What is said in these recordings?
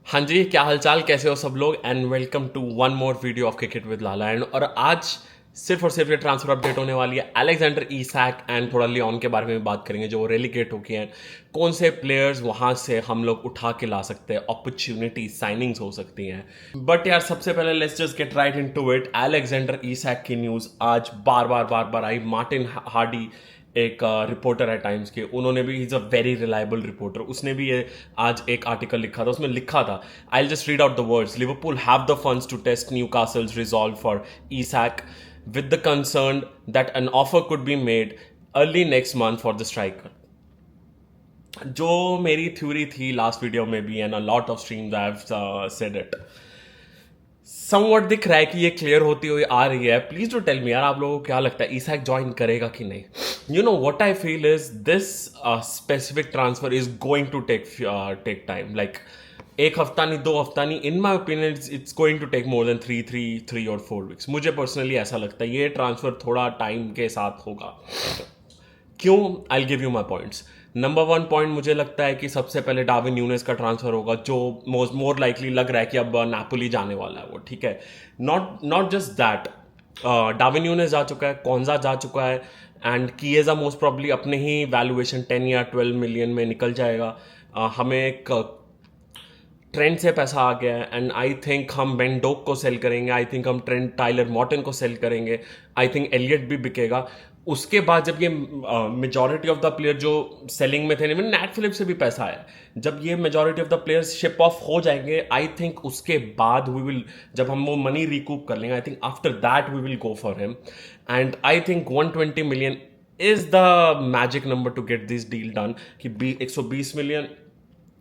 हाँ जी, क्या हालचाल, कैसे हो सब लोग? And welcome to one more video of cricket with Lala. And और आज सिर्फ और सिर्फ ये ट्रांसफर अपडेट होने वाली है अलेक्जेंडर ईसैक एंड थोड़ा लियोन के बारे में भी बात करेंगे जो वो रेलिगेट हो गए हैं। कौन से प्लेयर्स वहाँ से हम लोग उठा के ला सकते हैं, अपॉर्चुनिटी साइनिंग्स हो सकती हैं। बट यार सबसे पहले let's just get right into it. Alexander Isak की न्यूज़ आज बार बार आई। मार्टिन हार्डी एक रिपोर्टर है टाइम्स के, उन्होंने भी, is a very reliable reporter, उसने भी ये आज एक आर्टिकल लिखा था। उसमें लिखा था, I just read out the words, Liverpool have the funds to test Newcastle's resolve for Isak with the concern that an offer could be made early next month for the striker. जो मेरी theory थी last video में भी, and a lot of streams I have said it, somewhat दिख रहा है कि ये क्लियर होती हुई आ रही है। प्लीज डू टेल मी यार, आप लोगों को क्या लगता है ईसैक ज्वाइन करेगा कि नहीं? You know what I feel is this specific transfer is going to take time, like एक हफ्ता नहीं, 2 हफ्ता नहीं। In my opinion it's going to take more than three और 4 वीक्स। मुझे पर्सनली ऐसा लगता है ये ट्रांसफर थोड़ा टाइम के साथ होगा। क्यों? I give you my points. Number 1 point, मुझे लगता है कि सबसे पहले डार्विन न्यूनेस का ट्रांसफर होगा, जो मोर लाइकली लग रहा है कि अब नापोली जाने वाला है वो, ठीक है। Not just that, Darwin newness जा चुका है, कौंजा जा चुका है, एंड किएजा मोस्ट प्रॉब्ली अपने ही वैल्यूएशन 10 या 12 मिलियन में निकल जाएगा। हमें एक ट्रेंड से पैसा आ गया है, एंड आई थिंक हम बेंडोक को सेल करेंगे, आई थिंक हम ट्रेंड टाइलर मॉर्टन को सेल करेंगे, आई थिंक एलियट भी बिकेगा। उसके बाद जब ये मेजॉरिटी ऑफ द प्लेयर जो सेलिंग में थे, इवन नैट फिलिप से भी पैसा आया, जब ये majority of the players ship of हो जाएंगे, आई थिंक उसके बाद वी विल, जब हम वो मनी रिकूप कर लेंगे, I think after that we will go for him. And I think 120 million is the magic number to get this deal done, कि 120 मिलियन,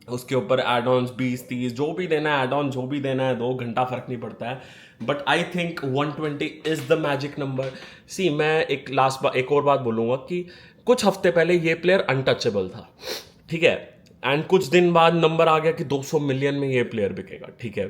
उसके ऊपर एड ऑन्स 20-30 जो भी देना है, एड ऑन जो भी देना है, 2 घंटा फर्क नहीं पड़ता है। But I think 120 is the magic number. See, मैं एक और बात बोलूँगा कि कुछ हफ्ते पहले ये प्लेयर अनटचेबल था, ठीक है, एंड कुछ दिन बाद नंबर आ गया कि 200 मिलियन में ये प्लेयर बिकेगा, ठीक है।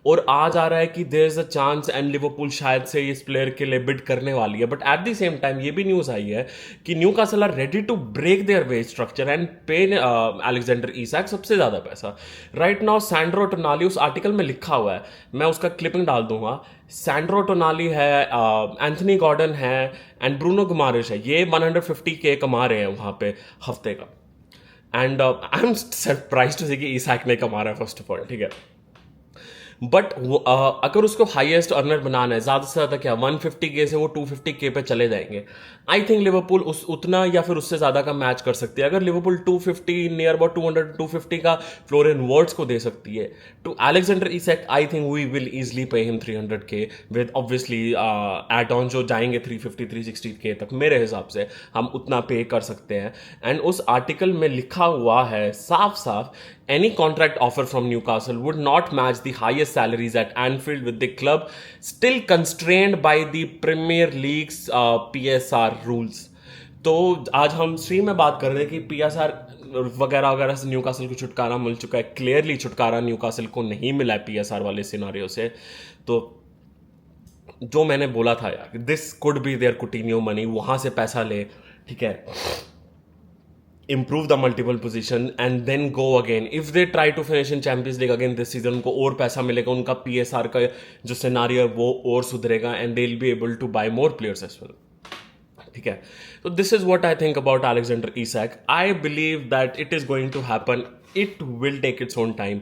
और आज आ रहा है कि there is a chance and Liverpool शायद से इस प्लेयर के लिए बिड करने वाली है। But at the same time ये भी न्यूज़ आई है कि Newcastle are ready to break their wage structure and pay Alexander Isak सबसे ज़्यादा पैसा। राइट नाउ सैंड्रो टोनाली, उस आर्टिकल में लिखा हुआ है, मैं उसका क्लिपिंग डाल दूंगा। सैंड्रो टोनाली है, एंथनी गॉर्डन है, एंड ब्रूनो गुमारिश है, ये 150K कमा रहे हैं वहाँ पे हफ्ते का। And I am surprise to see कि ईसैक नहीं कमा रहा है, फर्स्ट ऑफ ऑल, ठीक है। बट अगर उसको हाईएस्ट अर्नर बनाना है, ज़्यादा से ज़्यादा क्या 150K से वो 250K पे चले जाएंगे। आई थिंक लिवरपूल उस उतना या फिर उससे ज़्यादा का मैच कर सकती है। अगर लिवरपूल 250, नियर अबाउट 200-250 का फ्लोरियन वर्ड्स को दे सकती है to Alexander Isak, I think we will easily pay him 300K with obviously add on जो जाएंगे 350-360K तक। मेरे हिसाब से हम उतना पे कर सकते हैं। एंड उस आर्टिकल में लिखा हुआ है साफ साफ, any contract offer from Newcastle would not match the highest salaries at Anfield, with the club still constrained by the Premier League's PSR rules. तो आज हम स्ट्रीम में बात कर रहे हैं कि PSR वगैरह वगैरह से न्यूकासल को छुटकारा मिल चुका है। क्लियरली छुटकारा न्यूकासल को नहीं मिला है PSR वाले सिनारियो से। तो जो मैंने बोला था यार, this could be their Coutinho money, वहाँ से पैसा ले, ठीक है, improve the multiple position and then go again. If they try to finish in Champions League again this season, उनको और पैसा मिलेगा, उनका PSR का जो सिनारियो है वो और सुधरेगा, and they'll be able to buy more players as well. ठीक है, तो this is what I think about Alexander Isak. I believe that it is going to happen, it will take its own time.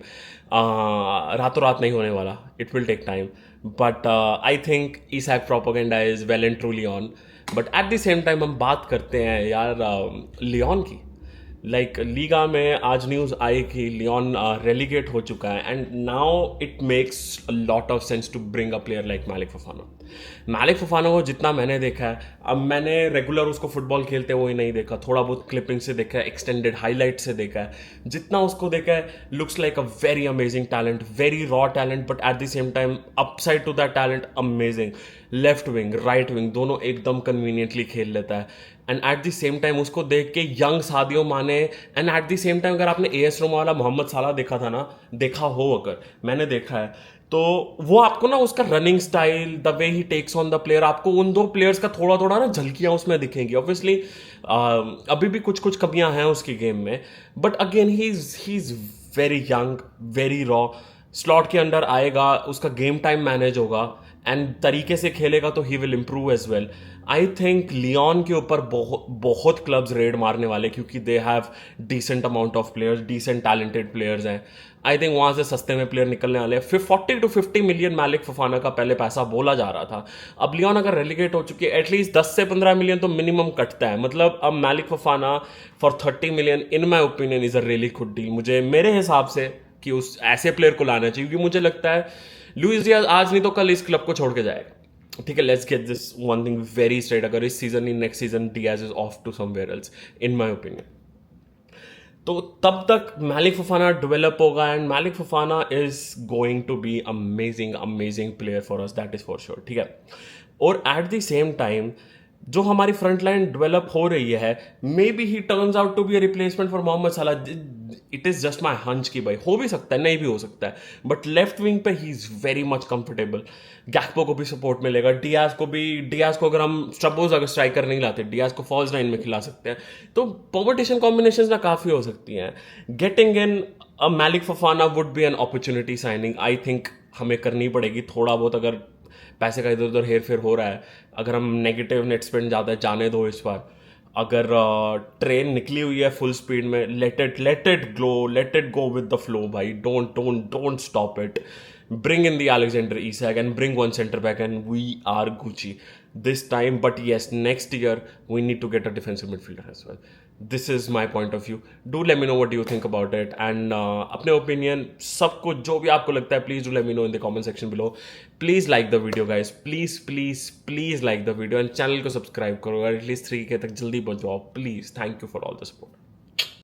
रातों रात नहीं होने वाला, it will take time. But I think Isak propaganda is well and truly on. But at the same time हम बात करते हैं यार लियोन की। लाइक लीगा में आज न्यूज़ आई कि लियोन रेलीगेट हो चुका है, and now it makes a lot of sense to bring a player like Malick Fofana. मालिक फफाना को जितना मैंने देखा है, अब मैंने रेगुलर उसको फुटबॉल खेलते हुए नहीं देखा, थोड़ा बहुत क्लिपिंग से देखा है, एक्सटेंडेड हाईलाइट से देखा है, जितना उसको देखा है looks like a very amazing talent, very raw talent, but at the same time upside to that talent amazing. Left wing, right wing, दोनों एकदम कन्वीनियंटली खेल लेता है। And at the same time उसको देख के young Sadio Mane, and at the same time अगर आपने AS रोमा वाला मोहम्मद साला देखा था ना, देखा हो, अगर मैंने देखा है, तो वो आपको ना उसका running style, the way he takes on the player, आपको उन दो प्लेयर्स का थोड़ा थोड़ा ना झलकियां उसमें दिखेंगी। ऑब्वियसली अभी भी कुछ कुछ कमियां हैं उसकी गेम में, but again he is very young, very raw, slot के अंदर आएगा, उसका गेम टाइम मैनेज होगा एंड तरीके से खेलेगा तो he will improve as well. I think Leon के ऊपर बहुत क्लब्स रेड मारने वाले, क्योंकि they have decent amount of players, decent talented players हैं. आई थिंक वहां से सस्ते में प्लेयर निकलने वाले हैं. 40 to 50 मिलियन मैलिक फफाना का पहले पैसा बोला जा रहा था. अब लियोन अगर रेलिगेट हो चुकी है, एटलीस्ट 10 से 15 मिलियन तो मिनिमम कटता है. मतलब अब Malick Fofana for 30 million in my opinion is a really good deal. मुझे मेरे हिसाब से कि उस ऐसे प्लेयर को लाना चाहिए, क्योंकि मुझे लगता है लुइस डियाज आज नहीं तो कल इस क्लब को छोड़ के जाएगा. ठीक है, let's get this one thing very straight. अगर इस सीजन नहीं, next season Diaz is off to somewhere else in my opinion. तो तब तक मैलिक फफाना डेवलप होगा and Malick Fofana is going to be amazing amazing player for us, that is for sure. ठीक है, और eight the same time जो हमारी front line develop हो रही है, maybe he turns out to be a replacement for Mohamed Salah. It is just my hunch की भाई हो भी सकता है, नहीं भी हो सकता है, बट लेफ्ट विंग पे he is very much comfortable. Gakpo को भी सपोर्ट मिलेगा, डियाज को अगर हम सपोज अगर स्ट्राइकर नहीं लाते, डियाज को फॉल्स लाइन में खिला सकते हैं. तो परमुटेशन कॉम्बिनेशन ना काफी हो सकती हैं. Getting in a Malick Fofana would be an opportunity signing. I think हमें करनी पड़ेगी थोड़ा बहुत. अगर पैसे का इधर उधर हेर फेर हो रहा है, अगर हम नेगेटिव नेट स्पेंड ज़्यादा जाने दो इस बार, अगर ट्रेन निकली हुई है फुल स्पीड में, let it go with the flow भाई. Don't stop it. Bring in the Alexander Isak and bring one center back and we are Gucci this time. But yes, next year we need to get a defensive midfielder as well. This is my point of view. Do let me know what you think about it and अपने opinion सब कुछ जो भी आपको लगता है, please do let me know in the comment section below. Please like the video guys, please like the video and channel को subscribe करो, at least 3K तक जल्दी पहुंच जाओ please. Thank you for all the support.